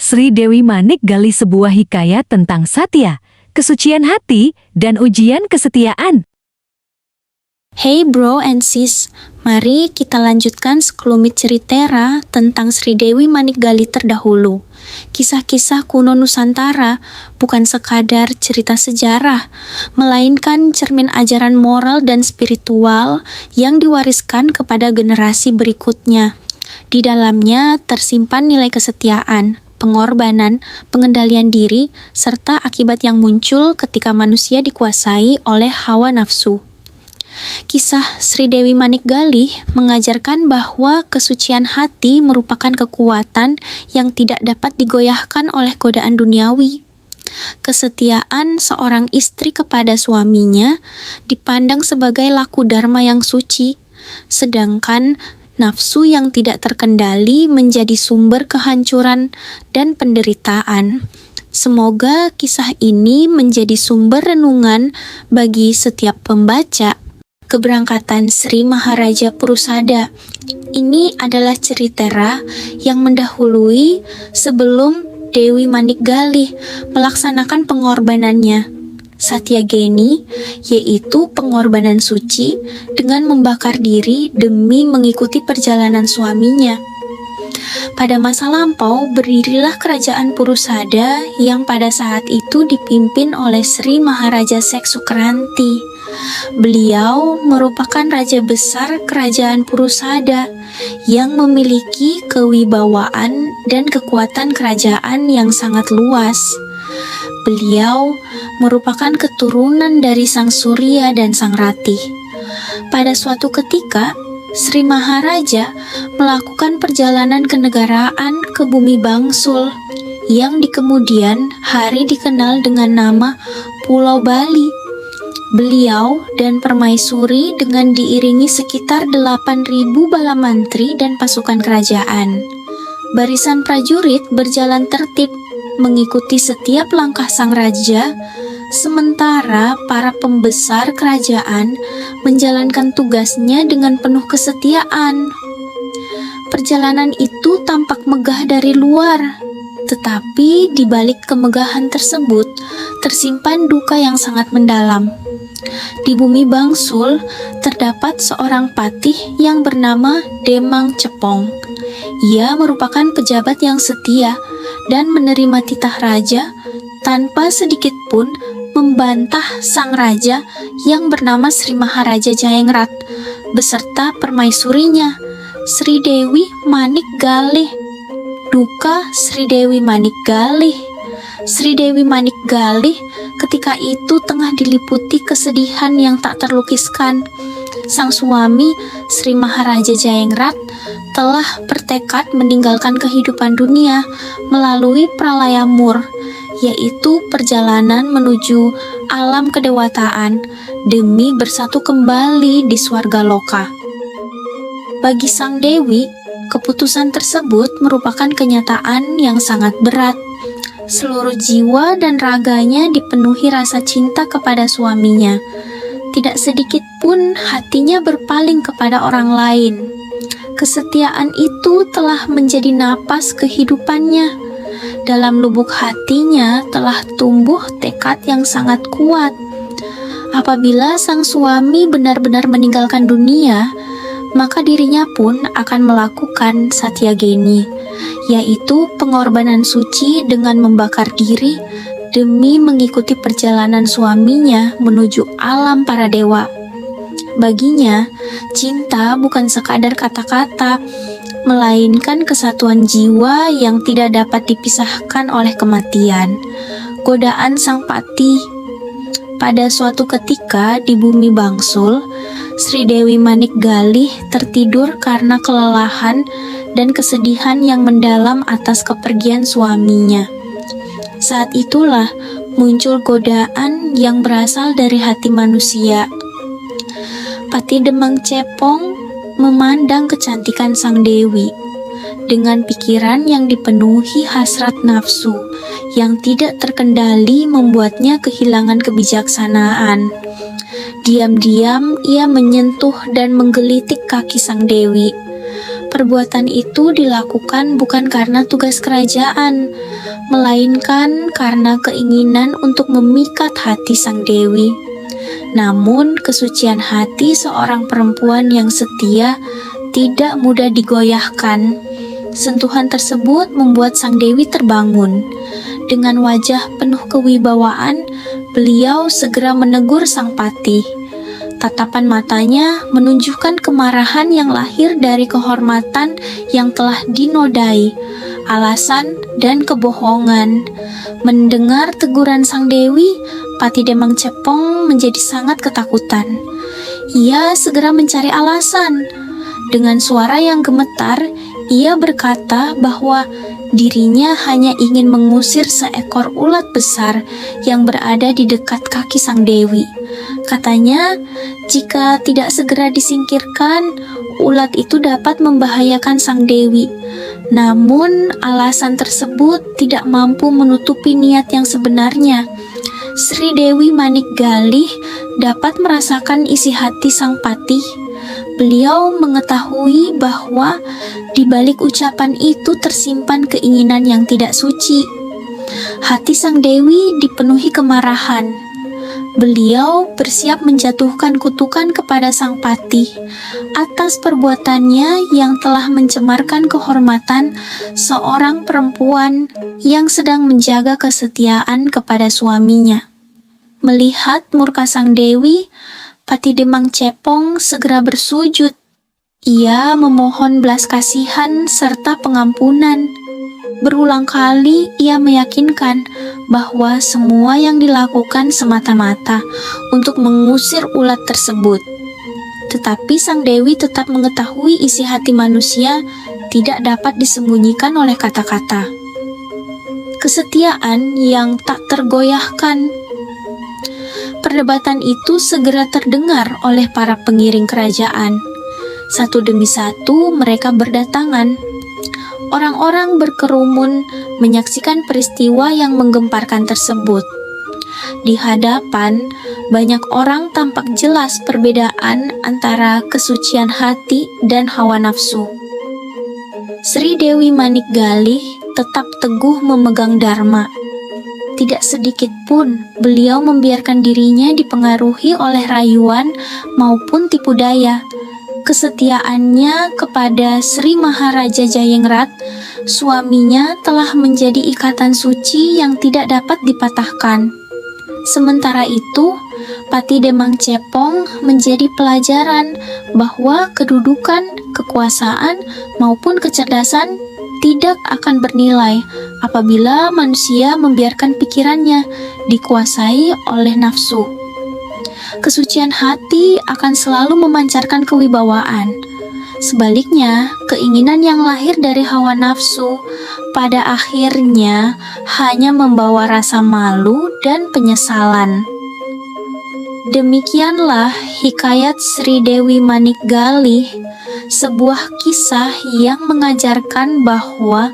Sri Dewi Manik gali sebuah hikayat tentang satya, kesucian hati, dan ujian kesetiaan. Hey bro and sis, mari kita lanjutkan sekelumit cerita tentang Sri Dewi Manik Gali terdahulu. Kisah-kisah kuno Nusantara bukan sekadar cerita sejarah, melainkan cermin ajaran moral dan spiritual yang diwariskan kepada generasi berikutnya. Di dalamnya tersimpan nilai kesetiaan, pengorbanan, pengendalian diri, serta akibat yang muncul ketika manusia dikuasai oleh hawa nafsu. Kisah Sri Dewi Manik Gali mengajarkan bahwa kesucian hati merupakan kekuatan yang tidak dapat digoyahkan oleh godaan duniawi. Kesetiaan seorang istri kepada suaminya dipandang sebagai laku dharma yang suci, sedangkan nafsu yang tidak terkendali menjadi sumber kehancuran dan penderitaan. Semoga kisah ini menjadi sumber renungan bagi setiap pembaca. Keberangkatan Sri Maharaja Purusada. Ini adalah cerita yang mendahului sebelum Dewi Manik Gali melaksanakan pengorbanannya, Satyageni, yaitu pengorbanan suci dengan membakar diri demi mengikuti perjalanan suaminya. Pada masa lampau, berdirilah kerajaan Purusada yang pada saat itu dipimpin oleh Sri Maharaja Seksukranti. Beliau merupakan raja besar kerajaan Purusada yang memiliki kewibawaan dan kekuatan kerajaan yang sangat luas. Beliau merupakan keturunan dari Sang Surya dan Sang Rati. Pada suatu ketika, Sri Maharaja melakukan perjalanan kenegaraan ke bumi Bangsul yang di kemudian hari dikenal dengan nama Pulau Bali. Beliau dan Permaisuri dengan diiringi sekitar 8.000 bala mantri dan pasukan kerajaan. Barisan prajurit berjalan tertib mengikuti setiap langkah sang raja, sementara para pembesar kerajaan menjalankan tugasnya dengan penuh kesetiaan. Perjalanan itu tampak megah dari luar, tetapi di balik kemegahan tersebut tersimpan duka yang sangat mendalam. Di bumi Bangsul terdapat seorang patih yang bernama Demang Cepong. Ia merupakan pejabat yang setia dan menerima titah raja tanpa sedikit pun membantah sang raja yang bernama Sri Maharaja Jayengrat beserta permaisurinya, Sri Dewi Manik Gali. Duka Sri Dewi Manik Gali. Sri Dewi Manik Gali ketika itu tengah diliputi kesedihan yang tak terlukiskan. Sang suami, Sri Maharaja Jayengrat, telah bertekad meninggalkan kehidupan dunia melalui pralaya mur, yaitu perjalanan menuju alam kedewataan demi bersatu kembali di swarga loka. Bagi Sang Dewi, keputusan tersebut merupakan kenyataan yang sangat berat. Seluruh jiwa dan raganya dipenuhi rasa cinta kepada suaminya. Tidak sedikit pun hatinya berpaling kepada orang lain. Kesetiaan itu telah menjadi napas kehidupannya. Dalam lubuk hatinya telah tumbuh tekad yang sangat kuat. Apabila sang suami benar-benar meninggalkan dunia, maka dirinya pun akan melakukan Satyageni, yaitu pengorbanan suci dengan membakar diri demi mengikuti perjalanan suaminya menuju alam para dewa. Baginya, cinta bukan sekadar kata-kata, melainkan kesatuan jiwa yang tidak dapat dipisahkan oleh kematian. Godaan sang patih. Pada suatu ketika di bumi Bangsul, Sri Dewi Manik Gali tertidur karena kelelahan dan kesedihan yang mendalam atas kepergian suaminya. Saat itulah muncul godaan yang berasal dari hati manusia. Patih Demang Cepong memandang kecantikan sang Dewi. Dengan pikiran yang dipenuhi hasrat nafsu yang tidak terkendali membuatnya kehilangan kebijaksanaan. Diam-diam ia menyentuh dan menggelitik kaki sang Dewi. Perbuatan itu dilakukan bukan karena tugas kerajaan, melainkan karena keinginan untuk memikat hati sang dewi. Namun, kesucian hati seorang perempuan yang setia tidak mudah digoyahkan. Sentuhan tersebut membuat sang dewi terbangun. Dengan wajah penuh kewibawaan, beliau segera menegur sang patih. Tatapan matanya menunjukkan kemarahan yang lahir dari kehormatan yang telah dinodai, alasan dan kebohongan. Mendengar teguran sang dewi, Patih Demang Cepong menjadi sangat ketakutan. Ia segera mencari alasan. Dengan suara yang gemetar, ia berkata bahwa dirinya hanya ingin mengusir seekor ulat besar yang berada di dekat kaki sang dewi. Katanya, jika tidak segera disingkirkan, ulat itu dapat membahayakan sang dewi. Namun, alasan tersebut tidak mampu menutupi niat yang sebenarnya. Sri Dewi Manik Galih dapat merasakan isi hati sang patih. Beliau mengetahui bahwa di balik ucapan itu tersimpan keinginan yang tidak suci. Hati sang dewi dipenuhi kemarahan. Beliau bersiap menjatuhkan kutukan kepada sang patih atas perbuatannya yang telah mencemarkan kehormatan seorang perempuan yang sedang menjaga kesetiaan kepada suaminya. Melihat murka sang dewi, Patih Demang Cepong segera bersujud. Ia memohon belas kasihan serta pengampunan. Berulang kali ia meyakinkan bahwa semua yang dilakukan semata-mata untuk mengusir ulat tersebut. Tetapi sang dewi tetap mengetahui isi hati manusia tidak dapat disembunyikan oleh kata-kata. Kesetiaan yang tak tergoyahkan. Perdebatan itu segera terdengar oleh para pengiring kerajaan. Satu demi satu mereka berdatangan. Orang-orang berkerumun menyaksikan peristiwa yang menggemparkan tersebut. Di hadapan, banyak orang tampak jelas perbedaan antara kesucian hati dan hawa nafsu. Sri Dewi Manik Galih tetap teguh memegang dharma. Tidak sedikit pun beliau membiarkan dirinya dipengaruhi oleh rayuan maupun tipu daya. Kesetiaannya kepada Sri Maharaja Jayengrat, suaminya, telah menjadi ikatan suci yang tidak dapat dipatahkan. Sementara itu, Patih Demang Cepong menjadi pelajaran bahwa kedudukan, kekuasaan, maupun kecerdasan tidak akan bernilai apabila manusia membiarkan pikirannya dikuasai oleh nafsu. Kesucian hati akan selalu memancarkan kewibawaan. Sebaliknya, keinginan yang lahir dari hawa nafsu pada akhirnya hanya membawa rasa malu dan penyesalan. Demikianlah hikayat Sri Dewi Manik Galih, sebuah kisah yang mengajarkan bahwa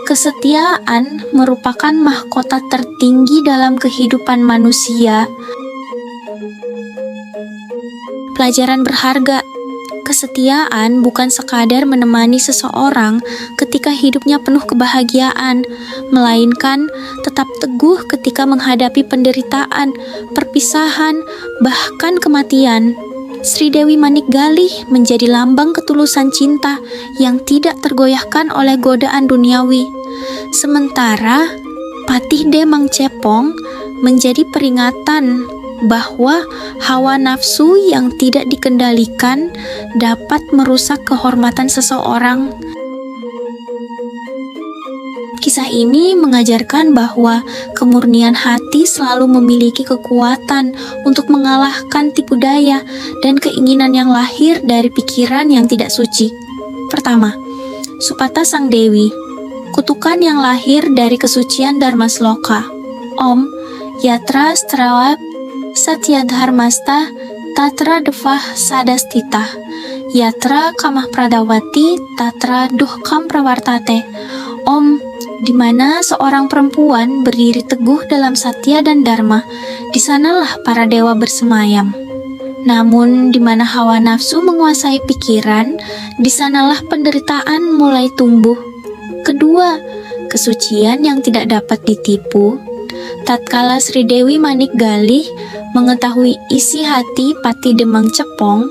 kesetiaan merupakan mahkota tertinggi dalam kehidupan manusia. Pelajaran berharga. Kesetiaan bukan sekadar menemani seseorang ketika hidupnya penuh kebahagiaan, melainkan tetap teguh ketika menghadapi penderitaan, perpisahan, bahkan kematian. Sri Dewi Manik Galih menjadi lambang ketulusan cinta yang tidak tergoyahkan oleh godaan duniawi. Sementara Patih Demang Cepong menjadi peringatan bahwa hawa nafsu yang tidak dikendalikan dapat merusak kehormatan seseorang. Kisah ini mengajarkan bahwa kemurnian hati selalu memiliki kekuatan untuk mengalahkan tipu daya dan keinginan yang lahir dari pikiran yang tidak suci. Pertama, Supata Sang Dewi, kutukan yang lahir dari kesucian Dharma Sloka. Om Yatra Strawab Satya Dharmasta Tatra Devah Sadastita Yatra Kamah Pradawati Tatra Duhkam Prawartate. Om, di mana seorang perempuan berdiri teguh dalam satya dan dharma, di sanalah para dewa bersemayam. Namun di mana hawa nafsu menguasai pikiran, di sanalah penderitaan mulai tumbuh. Kedua, kesucian yang tidak dapat ditipu. Tatkala Sri Dewi Manik Galih mengetahui isi hati Pati Demang Cepong,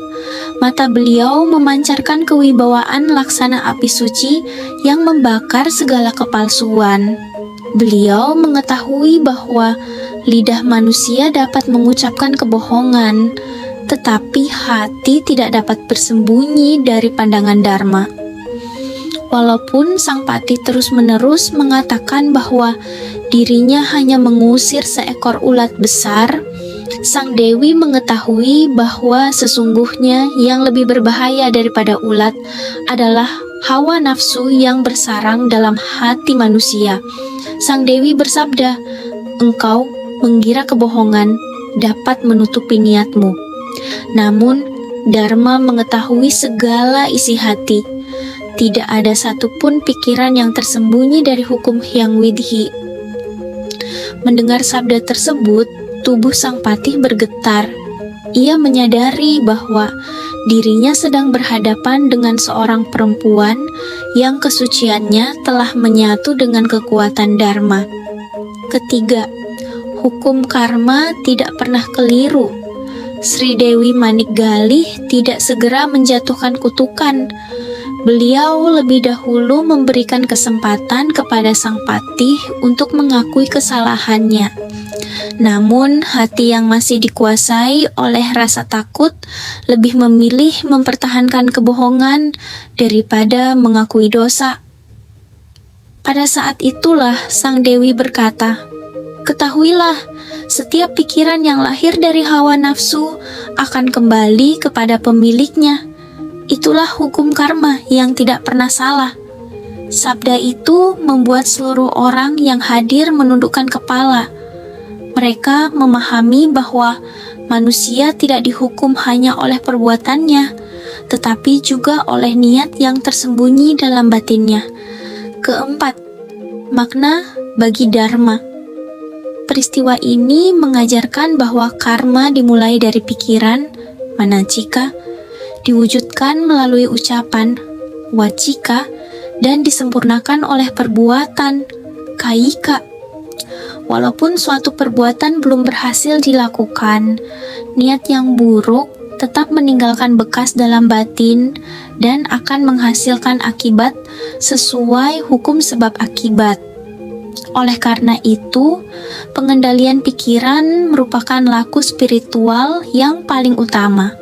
mata beliau memancarkan kewibawaan laksana api suci yang membakar segala kepalsuan. Beliau mengetahui bahwa lidah manusia dapat mengucapkan kebohongan, tetapi hati tidak dapat bersembunyi dari pandangan Dharma. Walaupun Sang Pati terus-menerus mengatakan bahwa dirinya hanya mengusir seekor ulat besar, Sang Dewi mengetahui bahwa sesungguhnya yang lebih berbahaya daripada ulat adalah hawa nafsu yang bersarang dalam hati manusia. Sang Dewi bersabda, "Engkau mengira kebohongan dapat menutupi niatmu. Namun, Dharma mengetahui segala isi hati. Tidak ada satupun pikiran yang tersembunyi dari hukum Hyang Widhi." Mendengar sabda tersebut, tubuh Sang Patih bergetar. Ia menyadari bahwa dirinya sedang berhadapan dengan seorang perempuan yang kesuciannya telah menyatu dengan kekuatan Dharma. Ketiga, hukum karma tidak pernah keliru. Sri Dewi Manik Galih tidak segera menjatuhkan kutukan. Beliau lebih dahulu memberikan kesempatan kepada Sang Patih untuk mengakui kesalahannya. Namun, hati yang masih dikuasai oleh rasa takut lebih memilih mempertahankan kebohongan daripada mengakui dosa. Pada saat itulah Sang Dewi berkata, "Ketahuilah, setiap pikiran yang lahir dari hawa nafsu akan kembali kepada pemiliknya. Itulah hukum karma yang tidak pernah salah." Sabda itu membuat seluruh orang yang hadir menundukkan kepala. Mereka memahami bahwa manusia tidak dihukum hanya oleh perbuatannya, tetapi juga oleh niat yang tersembunyi dalam batinnya. Keempat, makna bagi Dharma. Peristiwa ini mengajarkan bahwa karma dimulai dari pikiran, manacika, diwujudkan melalui ucapan, wacika, dan disempurnakan oleh perbuatan, kaika. Walaupun suatu perbuatan belum berhasil dilakukan, niat yang buruk tetap meninggalkan bekas dalam batin dan akan menghasilkan akibat sesuai hukum sebab akibat. Oleh karena itu, pengendalian pikiran merupakan laku spiritual yang paling utama.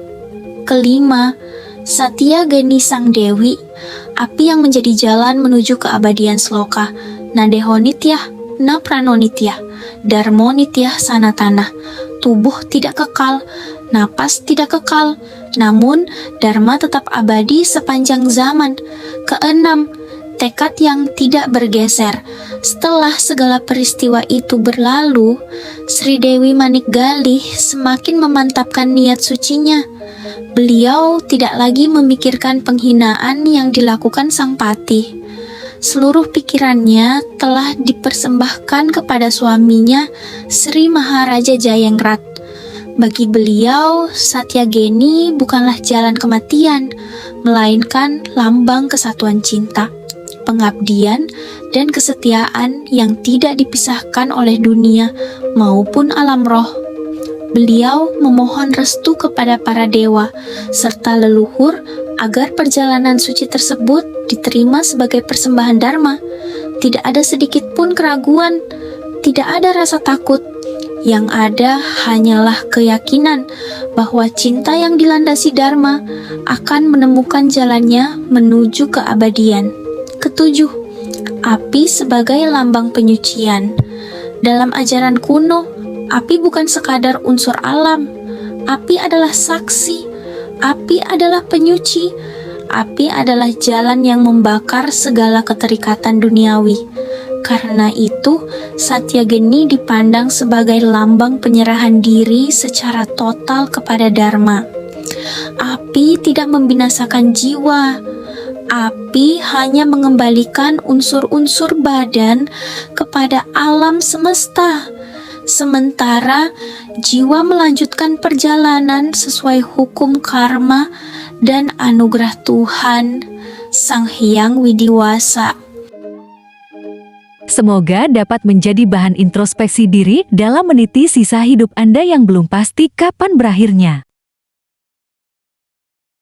Kelima, Satya Geni Sang Dewi, api yang menjadi jalan menuju keabadian sloka. Nadeho nityah, na prano nityah, dharmo nityah sanatana. Tubuh tidak kekal, napas tidak kekal, namun dharma tetap abadi sepanjang zaman. Keenam, tekad yang tidak bergeser. Setelah segala peristiwa itu berlalu, Sri Dewi Manik Galih semakin memantapkan niat sucinya. Beliau tidak lagi memikirkan penghinaan yang dilakukan Sang Patih. Seluruh pikirannya telah dipersembahkan kepada suaminya, Sri Maharaja Jayengrat. Bagi beliau, Satyageni bukanlah jalan kematian, melainkan lambang kesatuan cinta, pengabdian, dan kesetiaan yang tidak dipisahkan oleh dunia maupun alam roh. Beliau memohon restu kepada para dewa serta leluhur agar perjalanan suci tersebut diterima sebagai persembahan Dharma. Tidak ada sedikit pun keraguan, tidak ada rasa takut. Yang ada hanyalah keyakinan bahwa cinta yang dilandasi Dharma akan menemukan jalannya menuju keabadian. Ketujuh, api sebagai lambang penyucian. Dalam ajaran kuno, api bukan sekadar unsur alam. Api adalah saksi. Api adalah penyuci. Api adalah jalan yang membakar segala keterikatan duniawi. Karena itu, Satyageni dipandang sebagai lambang penyerahan diri secara total kepada Dharma. Api tidak membinasakan jiwa. Api hanya mengembalikan unsur-unsur badan kepada alam semesta. Sementara jiwa melanjutkan perjalanan sesuai hukum karma dan anugerah Tuhan, Sang Hyang Widiwasa. Semoga dapat menjadi bahan introspeksi diri dalam meniti sisa hidup Anda yang belum pasti kapan berakhirnya.